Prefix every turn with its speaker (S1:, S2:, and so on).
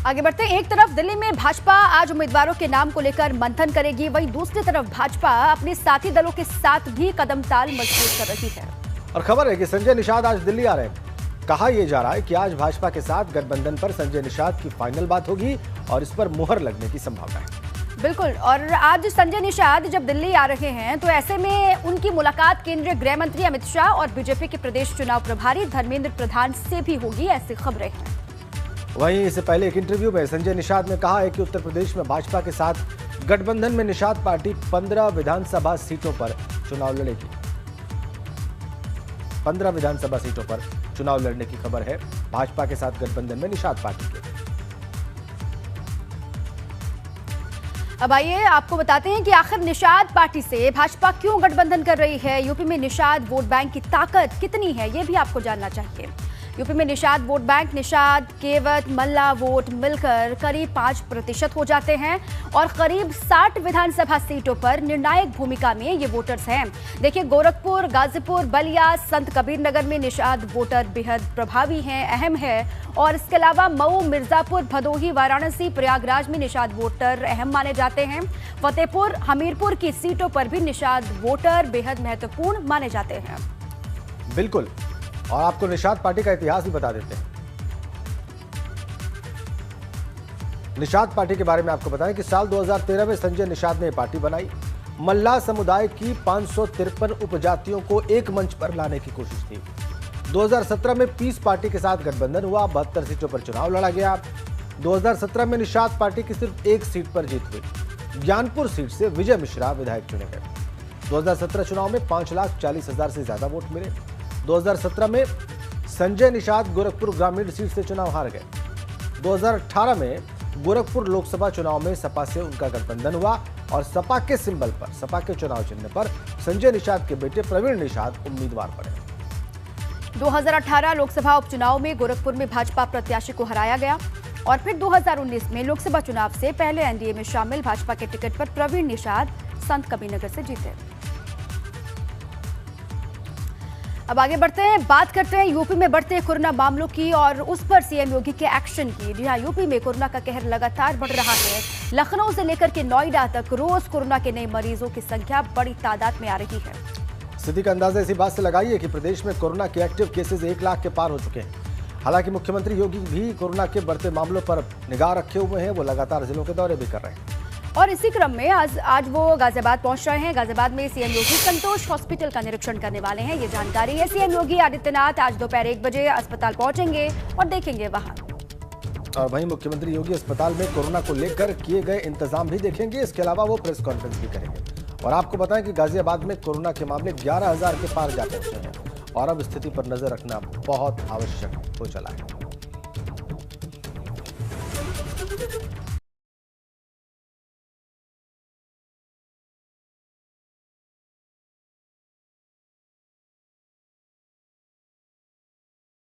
S1: आगे बढ़ते हैं। एक तरफ दिल्ली में भाजपा आज उम्मीदवारों के नाम को लेकर मंथन करेगी, वहीं दूसरी तरफ भाजपा अपने साथी दलों के साथ भी कदम ताल मजबूत कर रही है।
S2: और खबर है कि संजय निषाद आज दिल्ली आ रहे हैं। कहा यह जा रहा है कि आज भाजपा के साथ गठबंधन पर संजय निषाद की फाइनल बात होगी और इस पर मुहर लगने की संभावना है।
S1: बिल्कुल, और आज संजय निषाद जब दिल्ली आ रहे हैं तो ऐसे में उनकी मुलाकात केंद्रीय गृह मंत्री अमित शाह और बीजेपी के प्रदेश चुनाव प्रभारी धर्मेंद्र प्रधान से भी होगी, ऐसी खबरें हैं।
S2: वहीं इससे पहले एक इंटरव्यू में संजय निषाद ने कहा है कि उत्तर प्रदेश में भाजपा के साथ गठबंधन में निषाद पार्टी 15 विधानसभा सीटों पर चुनाव लड़ेगी। 15 विधानसभा सीटों पर चुनाव लड़ने की खबर है भाजपा के साथ गठबंधन में निषाद पार्टी के।
S1: अब आइए आपको बताते हैं कि आखिर निषाद पार्टी से भाजपा क्यों गठबंधन कर रही है। यूपी में निषाद वोट बैंक की ताकत कितनी है, ये भी आपको जानना चाहिए। यूपी में निषाद वोट बैंक, निषाद, केवट, मल्ला वोट मिलकर करीब 5% हो जाते हैं और करीब 60 विधानसभा सीटों पर निर्णायक भूमिका में ये वोटर्स हैं। देखिए, गोरखपुर, गाजीपुर, बलिया, संत कबीर नगर में निषाद वोटर बेहद प्रभावी हैं, अहम है। और इसके अलावा मऊ, मिर्जापुर, भदोही, वाराणसी, प्रयागराज में निषाद वोटर अहम माने जाते हैं। फतेहपुर, हमीरपुर की सीटों पर भी निषाद वोटर बेहद महत्वपूर्ण माने जाते हैं।
S2: बिल्कुल, और आपको निषाद पार्टी का इतिहास भी बता देते हैं। निषाद पार्टी के बारे में आपको बताएं कि साल 2013 में संजय निषाद ने पार्टी बनाई। मल्ला समुदाय की 553 उपजातियों को एक मंच पर लाने की कोशिश थी। 2017 में पीस पार्टी के साथ गठबंधन हुआ, 72 सीटों पर चुनाव लड़ा गया। 2017 में निषाद पार्टी की सिर्फ एक सीट पर जीत हुई। ज्ञानपुर सीट से विजय मिश्रा विधायक चुने गए। 2017 चुनाव में 5,40,000 से ज्यादा वोट मिले। 2017 में संजय निषाद गोरखपुर ग्रामीण सीट से चुनाव हार गए। 2018 में गोरखपुर लोकसभा चुनाव में सपा से उनका गठबंधन हुआ और सपा के सिंबल पर, सपा के चुनाव चिन्ह पर संजय निषाद के बेटे प्रवीण निषाद उम्मीदवार बने।
S1: 2018 लोकसभा उपचुनाव में गोरखपुर में भाजपा प्रत्याशी को हराया गया और फिर 2019 में लोकसभा चुनाव से पहले एनडीए में शामिल भाजपा के टिकट पर प्रवीण निषाद संत कबीरनगर से जीते। अब आगे बढ़ते हैं, बात करते हैं यूपी में बढ़ते कोरोना मामलों की और उस पर सीएम योगी के एक्शन की। जी हाँ, यूपी में कोरोना का कहर लगातार बढ़ रहा है। लखनऊ से लेकर के नोएडा तक रोज कोरोना के नए मरीजों की संख्या बड़ी तादाद में आ रही है।
S2: स्थिति का अंदाजा इसी बात से लगाइए कि प्रदेश में कोरोना के एक्टिव केसेस 1 लाख के पार हो चुके हैं। हालांकि मुख्यमंत्री योगी भी कोरोना के बढ़ते मामलों पर निगाह रखे हुए हैं। वो लगातार जिलों के दौरे भी कर रहे हैं
S1: और इसी क्रम में आज वो गाजियाबाद पहुंच रहे हैं। गाजियाबाद में सीएम योगी संतोष हॉस्पिटल का निरीक्षण करने वाले हैं, ये जानकारी है। सीएम योगी आदित्यनाथ आज दोपहर 1 बजे अस्पताल पहुंचेंगे और देखेंगे वहां।
S2: और वहीं मुख्यमंत्री योगी अस्पताल में कोरोना को लेकर किए गए इंतजाम भी देखेंगे। इसके अलावा वो प्रेस कॉन्फ्रेंस भी करेंगे। और आपको बताएं कि गाजियाबाद में कोरोना के मामले 11,000 के पार जा पहुंचे हैं और अब स्थिति पर नजर रखना बहुत आवश्यक हो चला है।